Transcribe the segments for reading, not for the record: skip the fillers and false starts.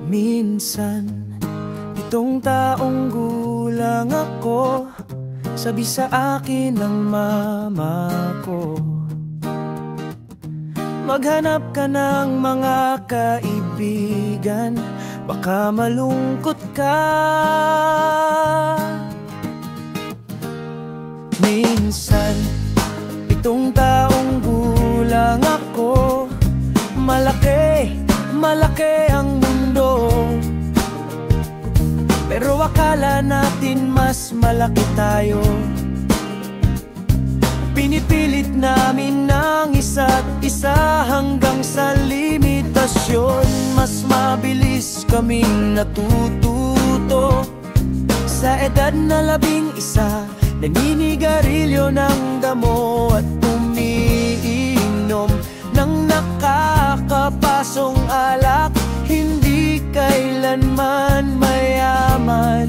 Minsan, 7 taong gulang ako, sabi sa akin ng mama ko, maghanap ka ng mga kaibigan, baka malungkot ka. Minsan, 7 taong gulang ako, malaki ang mundo, pero akala natin mas malaki tayo. Pinipilit namin ng isa't isa hanggang sa limitasyon. Mas mabilis kaming natututo. Sa edad na 11, naninigarilyo ng damo at umiinom ng nakakapasong alak. Hindi kailanman mayaman,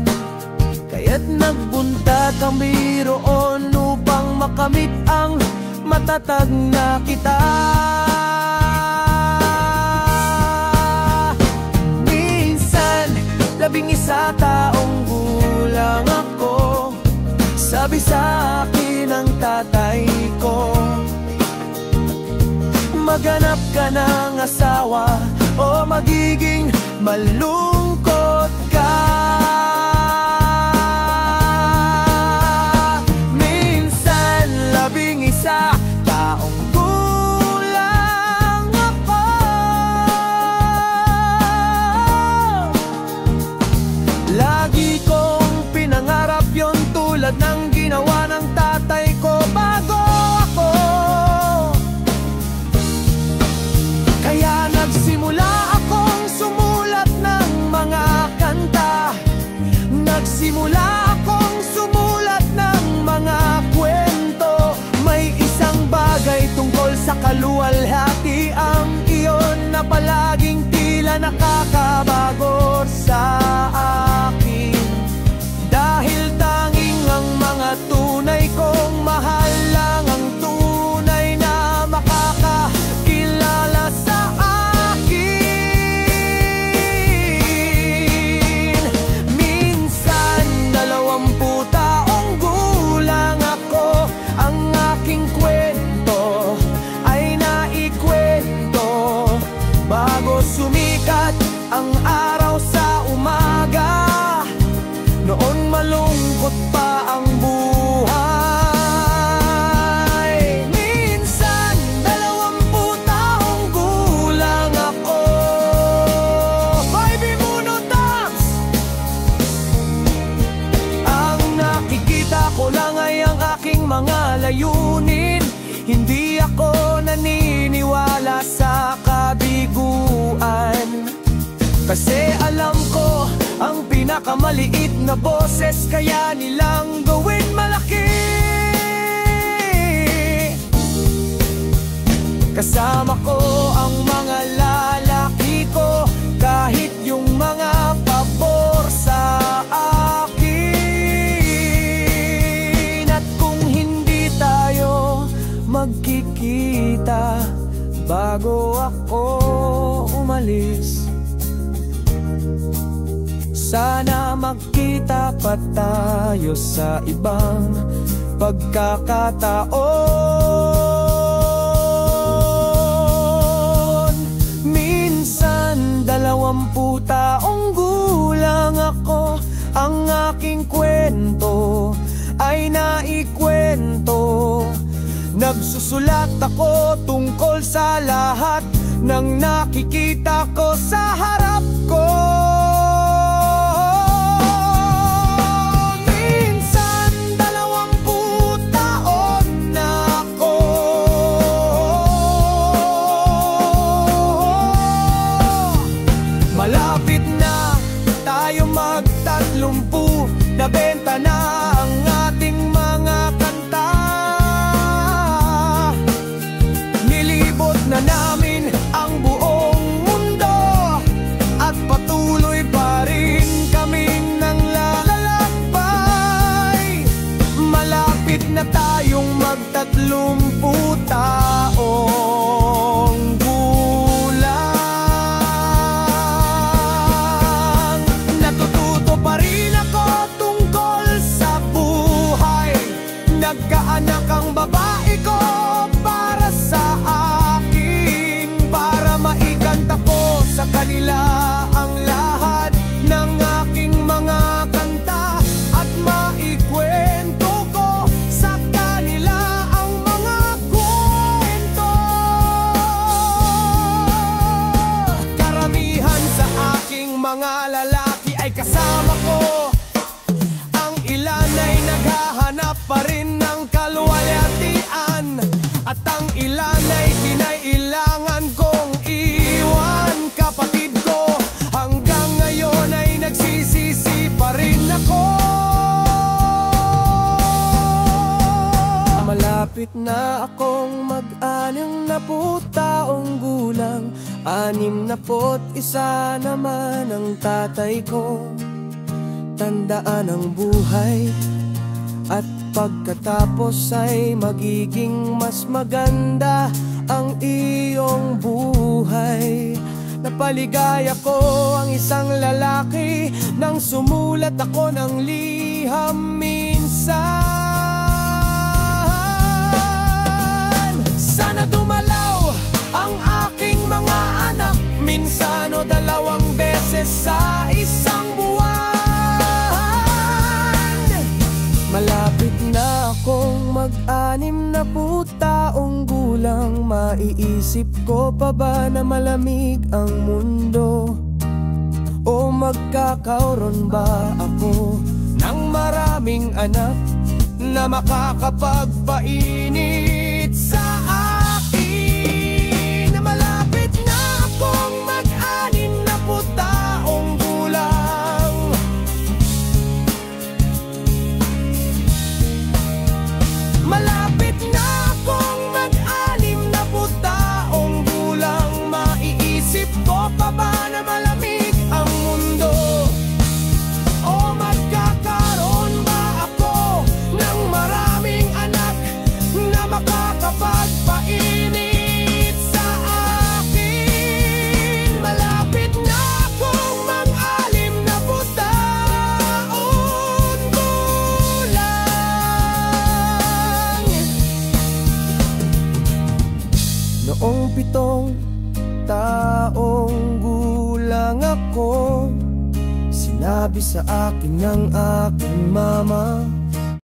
kaya't nagbuntag kami roon upang makamit ang matatag na kita. Minsan, 11 taong gulang ako, sabi sa akin ng tatay ko, maghanap ka ng asawa o magiging malungkot ka. Minsan, 11 taong gulang ako, lagi kong pinangarap yon tulad ng ginawa ng tatay ko bago ako. Kaya nagsimula akong sumulat ng mga kanta, nagsimula akong sumulat ng mga kwento. May isang bagay tungkol sa kaluwalhatiang iyon na palaging tila nakakabago sa akin. Dahil tanging ang mga tunay kong mahal lang ang tunay na makakakilala sa akin. Minsan, 20 taong gulang ako, ang aking kwento ay naikwento bago sumikat ang araw sa umaga. Noon malungkot pa ang buhay. Minsan, 20 taong gulang ako. Baby Monotax! Ang nakikita ko lang ay ang aking mga layunin. Hindi ako naniniwala sa kabiguan, kasi alam ko ang pinakamaliit na boses kaya nilang gawin malaki. Kasama ko ang mga lalaki ko, kahit yung mga pabor sa akin. At kung hindi tayo magkikita bago ako umalis, sana magkita pa tayo sa ibang pagkakataon. Minsan, 20 taong gulang ako, ang aking kwento ay naikwento. Nagsusulat ako tungkol sa lahat ng nakikita ko sa harap ko. Malapit na tayo mag-30, nabenta na ang ating mga kanta. Nilibot na namin ang buong mundo at patuloy anak ang babae ko para sa akin, para maikanta ko sa kanila ang lahat ng aking mga kanta at maikwento ko sa kanila ang mga kwento. Karamihan sa aking mga lalaki ay kasama ko, ang ilan ay naghahanap pa rin ng kalwalhatian, at ang ilan ay kinailangan kong iwan. Kapatid ko, hanggang ngayon ay nagsisisi pa rin ako. Malapit na akong mag-anim na taong gulang, 61 naman ang tatay ko. Tandaan ang buhay at pagkatapos ay magiging mas maganda ang iyong buhay. Napaligaya ko ang isang lalaki nang sumulat ako ng liham minsan. Sana dumalaw ang aking mga anak, minsan o 2 beses sa isang buwan. Malapit na akong mag-anim na taong gulang, maiisip ko pa ba na malamig ang mundo? O magkakaroon ba ako ng maraming anak na makakapagpainit sa akin? Malapit na akong mag-anim na taong gulang, malapit na akong mag-anim na taong gulang, maiisip ko pa ba na malamig ang mundo? O magkakaroon ba ako ng maraming anak na makakapagpainit sa akin? Malapit na akong mag-anim na taong gulang. Noong 7 taong gulang ako, sinabi sa akin ng aking mama,